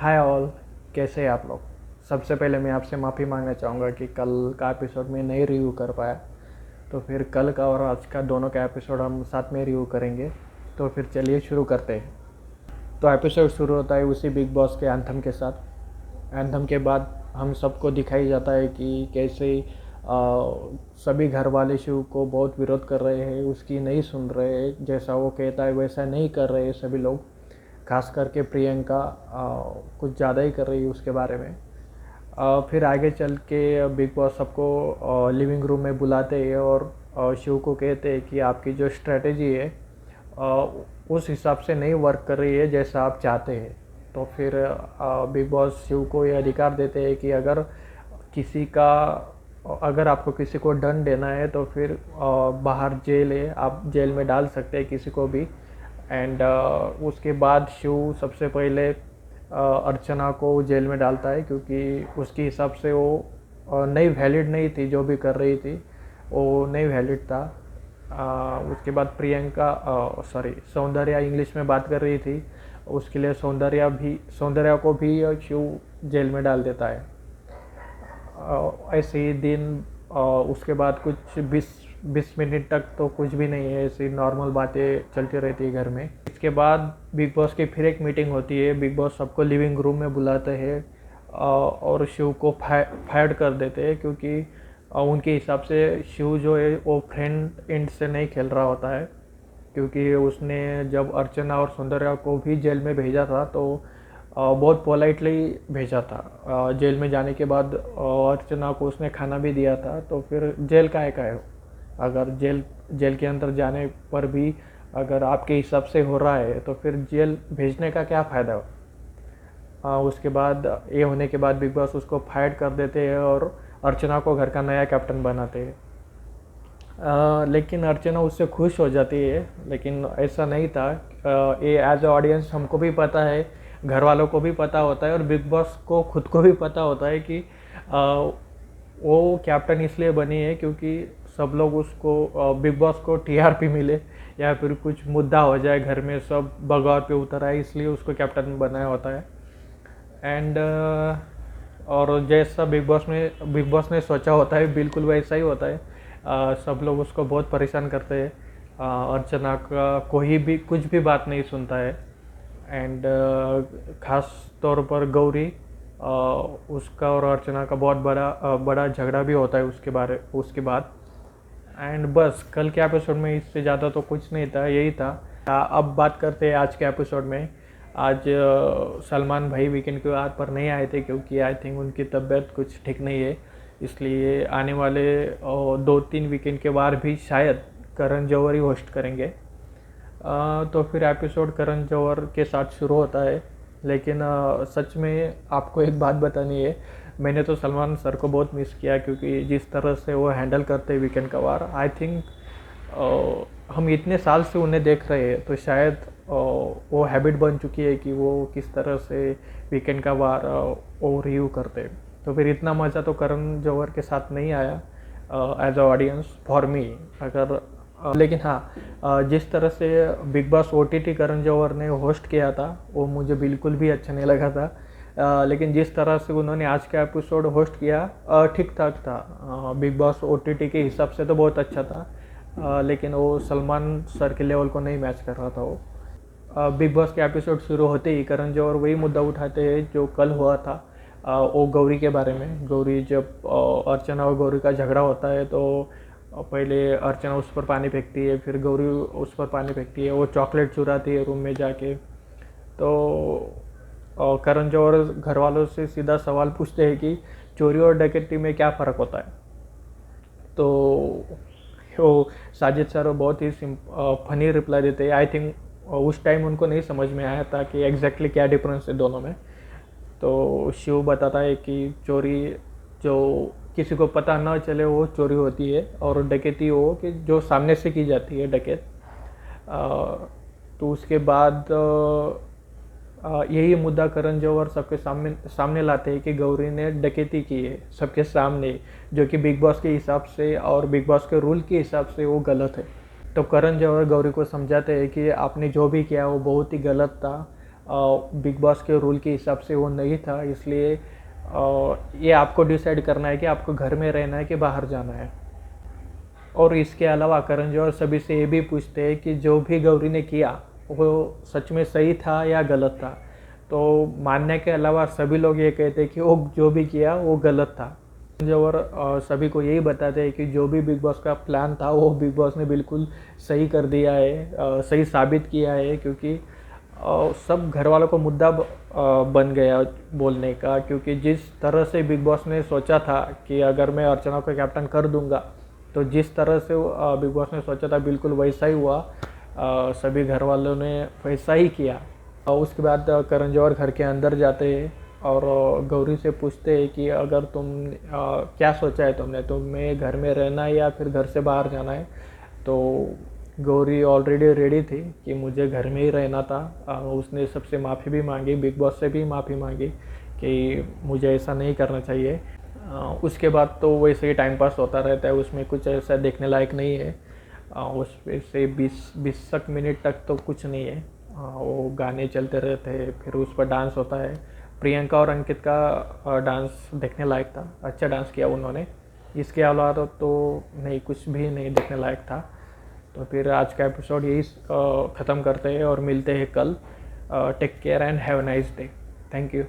Hi all. कैसे हैं आप लोग। सबसे पहले मैं आपसे माफ़ी मांगना चाहूँगा कि कल का एपिसोड में नहीं रिव्यू कर पाया। तो फिर कल का और आज का दोनों का एपिसोड हम साथ में रिव्यू करेंगे। तो फिर चलिए शुरू करते हैं। तो एपिसोड शुरू होता है उसी बिग बॉस के एंथम के साथ। एंथम के बाद हम सबको दिखाई जाता है कि कैसे सभी घर वाले शिव को बहुत विरोध कर रहे हैं, उसकी नहीं सुन रहे हैं, जैसा वो कहता है वैसा नहीं कर रहे हैं सभी लोग। खास करके प्रियंका कुछ ज़्यादा ही कर रही है उसके बारे में। फिर आगे चल के बिग बॉस सबको लिविंग रूम में बुलाते हैं और शिव को कहते हैं कि आपकी जो स्ट्रेटेजी है उस हिसाब से नहीं वर्क कर रही है जैसा आप चाहते हैं। तो फिर बिग बॉस शिव को ये अधिकार देते हैं कि अगर आपको किसी को दंड देना है तो फिर बाहर जेल है, आप जेल में डाल सकते हैं किसी को भी। एंड उसके बाद शिव सबसे पहले अर्चना को जेल में डालता है, क्योंकि उसके हिसाब से वो नहीं वैलिड नहीं थी, जो भी कर रही थी वो नहीं वैलिड था। उसके बाद सौंदर्या इंग्लिश में बात कर रही थी, उसके लिए सौंदर्या को भी शिव जेल में डाल देता है। ऐसे ही दिन उसके बाद कुछ 20 मिनट तक तो कुछ भी नहीं है, ऐसी नॉर्मल बातें चलती रहती है घर में। इसके बाद बिग बॉस की फिर एक मीटिंग होती है। बिग बॉस सबको लिविंग रूम में बुलाते हैं और शिव को फायर कर देते हैं, क्योंकि उनके हिसाब से शिव जो है वो फ्रेंड एंड से नहीं खेल रहा होता है। क्योंकि उसने जब अर्चना और सौंदर्या को भी जेल में भेजा था तो बहुत पोलाइटली भेजा था। जेल में जाने के बाद अर्चना को उसने खाना भी दिया था। तो फिर जेल का है अगर जेल के अंदर जाने पर भी अगर आपके हिसाब से हो रहा है तो फिर जेल भेजने का क्या फ़ायदा हो। उसके बाद ये होने के बाद बिग बॉस उसको फायर कर देते हैं और अर्चना को घर का नया कैप्टन बनाते हैं। लेकिन अर्चना उससे खुश हो जाती है, लेकिन ऐसा नहीं था। ये एज ए ऑडियंस हमको भी पता है, घर वालों को भी पता होता है और बिग बॉस को खुद को भी पता होता है कि वो कैप्टन इसलिए बनी है क्योंकि सब लोग उसको बिग बॉस को टीआरपी मिले या फिर कुछ मुद्दा हो जाए घर में, सब बगौर पे उतर आए, इसलिए उसको कैप्टन बनाया होता है। एंड और जैसा बिग बॉस ने सोचा होता है बिल्कुल वैसा ही होता है। सब लोग उसको बहुत परेशान करते हैं। अर्चना का कोई भी कुछ भी बात नहीं सुनता है। एंड ख़ास तौर पर गौरी, उसका और अर्चना का बहुत बड़ा झगड़ा भी होता है उसके बाद। एंड बस कल के एपिसोड में इससे ज़्यादा तो कुछ नहीं था, यही था। अब बात करते हैं आज के एपिसोड में। आज सलमान भाई वीकेंड के बाद पर नहीं आए थे, क्योंकि आई थिंक उनकी तबीयत कुछ ठीक नहीं है, इसलिए आने वाले 2-3 वीकेंड के बाद भी शायद करण जौहर ही होस्ट करेंगे। तो फिर एपिसोड करण जौहर के साथ शुरू होता है। लेकिन सच में आपको एक बात बतानी है, मैंने तो सलमान सर को बहुत मिस किया, क्योंकि जिस तरह से वो हैंडल करते हैं वीकेंड का वार, आई थिंक हम इतने साल से उन्हें देख रहे हैं तो शायद वो हैबिट बन चुकी है कि वो किस तरह से वीकेंड का वार वो रिव्यू करते हैं। तो फिर इतना मज़ा तो करण जौहर के साथ नहीं आया as a audience for me. लेकिन हाँ, जिस तरह से बिग बॉस OTT करण जौहर ने होस्ट किया था वो मुझे बिल्कुल भी अच्छा नहीं लगा था। लेकिन जिस तरह से उन्होंने आज का एपिसोड होस्ट किया ठीक ठाक था। बिग बॉस OTT के हिसाब से तो बहुत अच्छा था, लेकिन वो सलमान सर के लेवल को नहीं मैच कर रहा था वो। बिग बॉस के एपिसोड शुरू होते ही करण जौहर वही मुद्दा उठाते हैं जो कल हुआ था, वो गौरी के बारे में। गौरी जब अर्चना और गौरी का झगड़ा होता है तो पहले अर्चना उस पर पानी फेंकती है, फिर गौरी उस पर पानी फेंकती है, वो चॉकलेट चुराती है रूम में जाके। तो करण जौहर घर वालों से सीधा सवाल पूछते हैं कि चोरी और डकैती में क्या फ़र्क होता है। तो वो साजिद सर बहुत ही फनी रिप्लाई देते हैं। आई थिंक उस टाइम उनको नहीं समझ में आया था कि एग्जैक्टली क्या डिफरेंस है दोनों में। तो शिव बताता है कि चोरी जो किसी को पता ना चले वो चोरी होती है, और डकैती वो कि जो सामने से की जाती है डकैत। तो उसके बाद यही मुद्दा करण जौहर सबके सामने लाते हैं कि गौरी ने डकैती की है सबके सामने, जो कि बिग बॉस के हिसाब से और बिग बॉस के रूल के हिसाब से वो गलत है। तो करण जौहर गौरी को समझाते हैं कि आपने जो भी किया वो बहुत ही गलत था, बिग बॉस के रूल के हिसाब से वो नहीं था, इसलिए ये आपको डिसाइड करना है कि आपको घर में रहना है कि बाहर जाना है। और इसके अलावा करण जौहर सभी से ये भी पूछते हैं कि जो भी गौरी ने किया वो सच में सही था या गलत था। तो मानने के अलावा सभी लोग ये कहते हैं कि वो जो भी किया वो गलत था। करण जौहर सभी को यही बताते हैं कि जो भी बिग बॉस का प्लान था वो बिग बॉस ने बिल्कुल सही कर दिया है, सही साबित किया है, क्योंकि सब घर वालों को मुद्दा बन गया बोलने का। क्योंकि जिस तरह से बिग बॉस ने सोचा था कि अगर मैं अर्चना को कैप्टन कर दूंगा, तो जिस तरह से बिग बॉस ने सोचा था बिल्कुल वैसा ही हुआ। सभी घर वालों ने वैसा ही किया। उसके बाद करण जौहर घर के अंदर जाते हैं और गौरी से पूछते हैं कि अगर क्या सोचा है तुमने, तुम्हें घर में रहना है या फिर घर से बाहर जाना है। तो गौरी ऑलरेडी रेडी थी कि मुझे घर में ही रहना था। उसने सबसे माफ़ी भी मांगी, बिग बॉस से भी माफ़ी मांगी कि मुझे ऐसा नहीं करना चाहिए। उसके बाद तो वैसे ही टाइम पास होता रहता है, उसमें कुछ ऐसा देखने लायक नहीं है। उस से 20 मिनट तक तो कुछ नहीं है। वो गाने चलते रहते हैं, फिर उस पर डांस होता है। प्रियंका और अंकित का डांस देखने लायक था, अच्छा डांस किया उन्होंने। इसके अलावा तो नहीं, कुछ भी नहीं देखने लायक था। तो फिर आज का एपिसोड यही ख़त्म करते हैं और मिलते हैं कल। Take care and have a nice day. Thank you.